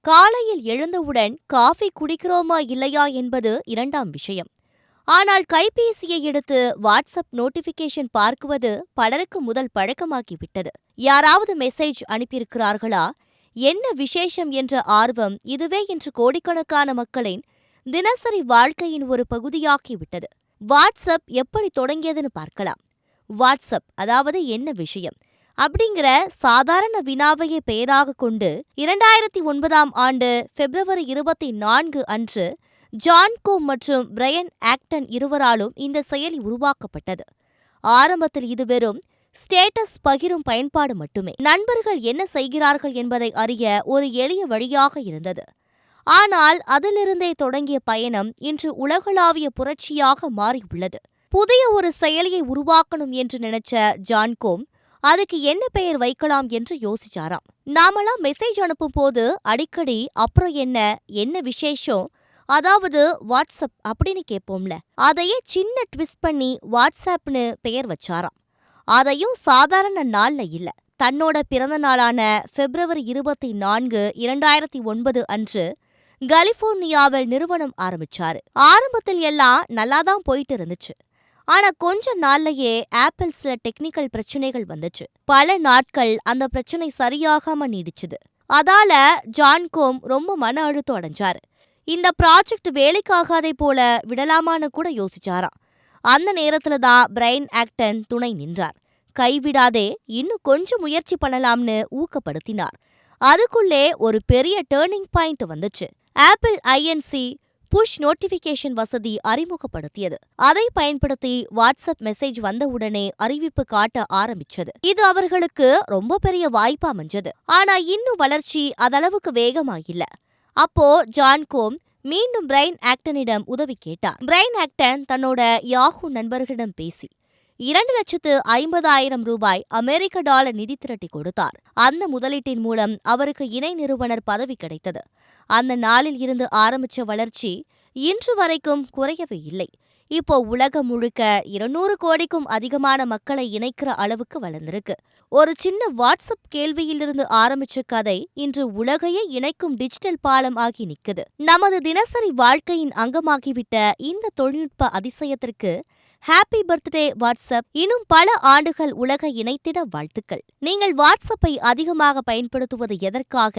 காலையில் எழுந்தவுடன் காஃபி குடிக்கிறோமா இல்லையா என்பது இரண்டாம் விஷயம். ஆனால் கைபேசியை எடுத்து வாட்ஸ்அப் நோட்டிபிகேஷன் பார்க்குவது பலருக்கு முதல் பழக்கமாகிவிட்டது. யாராவது மெசேஜ் அனுப்பியிருக்கிறார்களா, என்ன விசேஷம் என்ற ஆர்வம் இதுவே இன்று கோடிக்கணக்கான மக்களின் தினசரி வாழ்க்கையின் ஒரு பகுதியாகிவிட்டது. வாட்ஸ்அப் எப்படி தொடங்கியதுன்னு பார்க்கலாம். வாட்ஸ்அப் அதாவது என்ன விஷயம் அப்படிங்கிற சாதாரண வினாவையே பெயராக கொண்டு 2009ஆம் ஆண்டு பிப்ரவரி 24 அன்று ஜான் கோம் மற்றும் பிரையன் ஆக்டன் இருவராலும் இந்த செயலி உருவாக்கப்பட்டது. ஆரம்பத்தில் இது வெறும் ஸ்டேட்டஸ் பகிரும் பயன்பாடு மட்டுமே. நண்பர்கள் என்ன செய்கிறார்கள் என்பதை அறிய ஒரு எளிய வழியாக இருந்தது. ஆனால் அதிலிருந்தே தொடங்கிய பயணம் இன்று உலகளாவிய புரட்சியாக மாறியுள்ளது. புதிய ஒரு செயலியை உருவாக்கணும் என்று நினைச்ச ஜான் கோம் அதுக்கு என்ன பெயர் வைக்கலாம் என்று யோசிச்சாராம். நாமெல்லாம் மெசேஜ் அனுப்பும் போது அடிக்கடி அப்புறம் என்ன விசேஷம், அதாவது வாட்ஸ்அப் அப்படின்னு கேட்போம்ல, அதையே சின்ன ட்விஸ்ட் பண்ணி வாட்ஸ்அப்னு பெயர் வச்சாராம். அதையும் சாதாரண நாள்ல இல்ல, தன்னோட பிறந்த நாளான பிப்ரவரி 24, 2009 அன்று கலிபோர்னியாவில் நிறுவனம் ஆரம்பிச்சாரு. ஆரம்பத்தில் எல்லாம் நல்லாதான் போயிட்டு இருந்துச்சு. ஆனா கொஞ்ச நாள்லயே ஆப்பிள் சில டெக்னிக்கல் பிரச்சனைகள் வந்துச்சு. பல நாட்கள் அந்த பிரச்சனை சரியாகாம நீடிச்சுது. அதால ஜான் கோம் ரொம்ப மன அழுத்தம் அடைஞ்சாரு. இந்த ப்ராஜெக்ட் வேலைக்காகாதே போல விடலாமான்னு கூட யோசிச்சாராம். அந்த நேரத்துல தான் பிரையன் ஆக்டன் துணை நின்றார். கைவிடாதே, இன்னும் கொஞ்சம் முயற்சி பண்ணலாம்னு ஊக்கப்படுத்தினார். அதுக்குள்ளே ஒரு பெரிய டேர்னிங் பாயிண்ட் வந்துச்சு. ஆப்பிள் ஐஎன்சி புஷ் நோட்டிபிகேஷன் வசதி அறிமுகப்படுத்தியது. அதை பயன்படுத்தி வாட்ஸ்அப் மெசேஜ் வந்தவுடனே அறிவிப்பு காட்ட ஆரம்பிச்சது. இது அவர்களுக்கு ரொம்ப பெரிய வாய்ப்பா அமைஞ்சது. ஆனா இன்னும் வளர்ச்சி அதளவுக்கு வேகமாயில்ல. அப்போ ஜான் கோம் மீண்டும் பிரையன் ஆக்டனிடம் உதவி கேட்டார். பிரையன் ஆக்டன் தன்னோட யாஹூ நண்பர்களிடம் பேசி $250,000 அமெரிக்க டாலர் நிதி திரட்டி கொடுத்தார். அந்த முதலீட்டின் மூலம் அவருக்கு இணை நிறுவனர் பதவி கிடைத்தது. அந்த நாளில் இருந்து ஆரம்பிச்ச வளர்ச்சி இன்று வரைக்கும் குறையவே இல்லை. இப்போ உலகம் முழுக்க 200 கோடிக்கும் அதிகமான மக்களை இணைக்கிற அளவுக்கு வளர்ந்திருக்கு. ஒரு சின்ன வாட்ஸ்அப் கேள்வியிலிருந்து ஆரம்பிச்ச கதை இன்று உலகையே இணைக்கும் டிஜிட்டல் பாலம் ஆகி நிக்குது. நமது தினசரி வாழ்க்கையின் அங்கமாகிவிட்ட இந்த தொழில்நுட்ப அதிசயத்திற்கு ஹாப்பி பர்த்டே வாட்ஸ்அப். இன்னும் பல ஆண்டுகள் உலக இணைத்திட வாழ்த்துக்கள். நீங்கள் வாட்ஸ்அப்பை அதிகமாக பயன்படுத்துவது எதற்காக?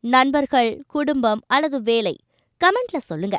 நண்பர்கள், குடும்பம் அல்லது வேலை? கமெண்ட்ல சொல்லுங்க.